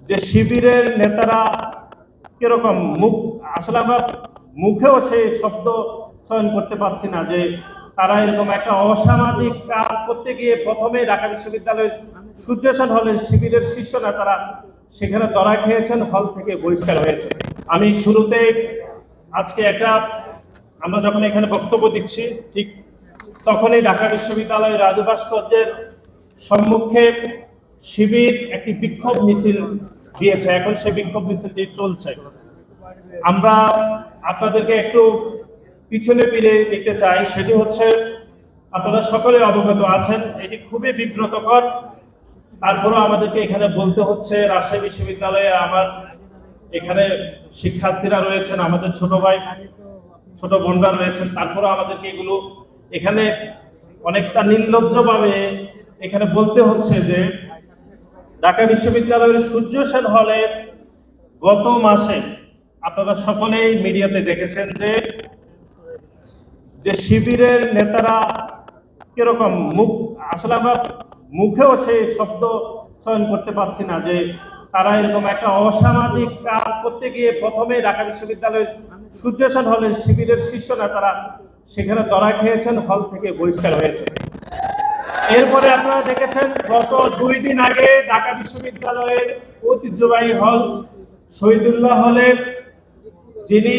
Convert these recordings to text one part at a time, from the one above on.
যে শিবিরের নেতারা কিরকম মুখ, আসলে আমরা মুখেও সেই শব্দ চয়ন করতে পারছি না, যে তারা এরকম একটা অসামাজিক কাজ করতে গিয়ে প্রথমে ঢাকা বিশ্ববিদ্যালয়ের সূর্য সেন হলের শিবিরের শীর্ষ নেতারা সেখানে ধরা খেয়েছেন, হল থেকে বহিষ্কার হয়েছে। আমি শুরুতে আজকে আমরা যখন এখানে বক্তব্য দিচ্ছি ঠিক তখনই ঢাকা বিশ্ববিদ্যালয়ের রাজু ভাস্কর্যের সম্মুখে শিবির একটি বিক্ষোভ মিছিল দিয়েছে। এখন সেই বিক্ষোভ মিছিলটি চলছে। আমরা আপনাদেরকে একটু পিছনে ফিরে দিতে চাই। সেটি হচ্ছে, আপনারা সকলে অবগত আছেন, এটি খুবই বিব্রতকর। তারপরেও আমাদেরকে এখানে বলতে হচ্ছে। রাজশাহী বিশ্ববিদ্যালয়ে আমার এখানে শিক্ষার্থীরা রয়েছেন, আমাদের ছোট ভাই ছোট বোনরা রয়েছেন, তারপরেও আমাদেরকে এগুলো এখানে অনেকটা নির্লজ্জভাবে এখানে বলতে হচ্ছে যে ঢাকা বিশ্ববিদ্যালয়ের সূর্য সেন হলে গত মাসে আপনারা সকলেই মিডিয়াতে দেখেছেন যে শিবিরের নেতারা কিরকম মুখ, আসলে আমরা মুখেও সেই শব্দ চয়ন করতে পারছি না, যে তারা এরকম একটা অসামাজিক কাজ করতে গিয়ে প্রথমে ঢাকা বিশ্ববিদ্যালয়ের সূর্য সেন হলের শিবিরের শীর্ষ নেতারা সেখানে ধরা খেয়েছেন, হল থেকে বহিষ্কার হয়েছে। এরপরে আপনারা দেখেছেন গত 2 দিন আগে ঢাকা বিশ্ববিদ্যালয়ের ঐতিহ্যবাহী হল শহীদুল্লাহ হলের যিনি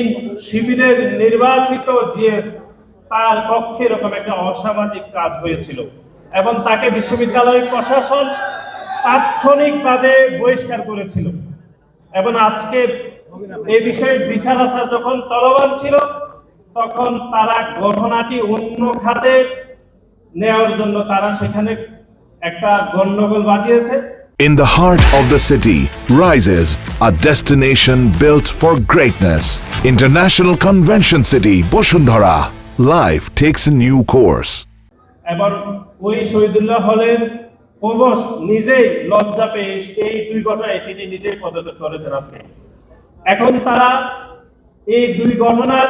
শিবিরের নির্বাচিত জিএস, তার পক্ষে এরকম একটা অসামাজিক কাজ হয়েছিল এবং তাকে বিশ্ববিদ্যালয় প্রশাসন তাৎক্ষণিকভাবে বহিষ্কার করেছিল। এবং আজকে এই বিষয়ে বিচার আচার যখন চলমান ছিল, তখন তারা ঘটনাটি অন্য খাতে নেওয়ার জন্য তারা সেখানে একটা গন্ডগোল বাজিয়েছে। In the heart of the city rises a destination built for greatness. International Convention City, Bosundhara. Life takes a new course. এবং ওই শহীদুল্লাহ হলের প্রভোস্ট নিজেই লজ্জা পেয়ে এই 2 ঘটনায় তিনি নিজেই পদত্যাগ করেছেন আজকে। এখন তারা এই 2 ঘটনার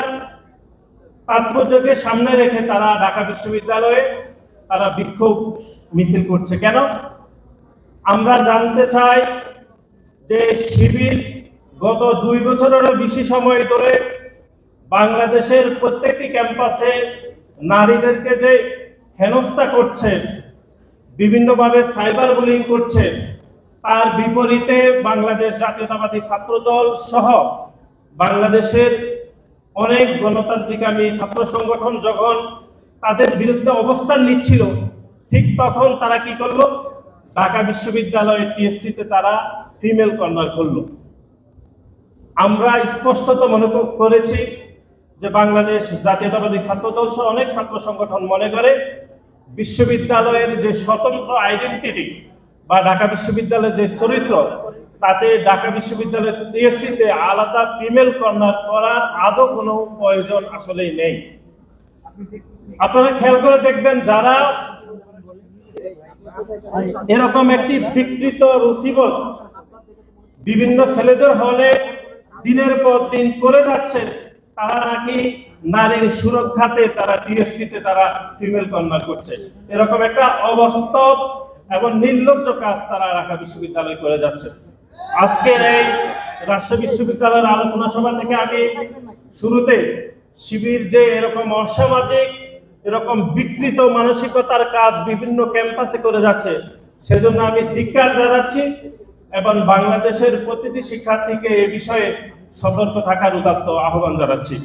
তাৎপর্যকে সামনে রেখে তারা ঢাকা বিশ্ববিদ্যালয়ে তারা বিক্ষোভ মিছিল করছে। কেন? আমরা জানতে চাই যে শিবির গত 2 বছরেরও বেশি সময় ধরে বাংলাদেশের প্রত্যেকটি ক্যাম্পাসে নারীদেরকে যে হেনস্থা করছে, বিভিন্নভাবে সাইবার বুলিং করছে, তার বিপরীতে বাংলাদেশ জাতীয়তাবাদী ছাত্রদল সহ বাংলাদেশের অনেক গণতান্ত্রিকামী ছাত্র সংগঠন যখন তাদের বিরুদ্ধে অবস্থান নিচ্ছিল, ঠিক তখন তারা কি করলো? ঢাকা বিশ্ববিদ্যালয়ের টিএসসিতে তারা ফিমেল কর্নার করলো। আমরা স্পষ্টত মনে করেছি যে বাংলাদেশ জাতীয়তাবাদী ছাত্রদল সহ অনেক ছাত্র সংগঠন মনে করে বিশ্ববিদ্যালয়ের যে স্বতন্ত্র আইডেন্টিটি বা ঢাকা বিশ্ববিদ্যালয়ের যে চরিত্র, তাতে ঢাকা বিশ্ববিদ্যালয়ের টিএসসিতে আলাদা ফিমেল কর্নার করার আদৌ কোনো প্রয়োজন আসলেই নেই। আপনারা খেয়াল করে দেখবেন, যারা এরকম একটি বিকৃত রুচিবোধ বিভিন্ন ছেলেদের হলে দিনের পর দিন করে যাচ্ছে, তারা নাকি নারীর সুরক্ষাতে তারা টিএসসিতে তারা ফিমেল কর্নার করছে। এরকম একটা অবাস্তব এবং নির্লজ্জ কাজ তারা ঢাকা বিশ্ববিদ্যালয় করে যাচ্ছে। আজকের এই রাজশাহী বিশ্ববিদ্যালয়ের আলোচনা সভা থেকে আমি শুরুতে শিবির যে এরকম অসামাজিক, এরকম বিকৃত মানসিকতার কাজ বিভিন্ন ক্যাম্পাসে করে যাচ্ছে, সেজন্য আমি ধিক্কার জানাচ্ছি এবং বাংলাদেশের প্রতিটি শিক্ষার্থীকে এ বিষয়ে সতর্ক থাকার উদাত্ত আহ্বান জানাচ্ছি।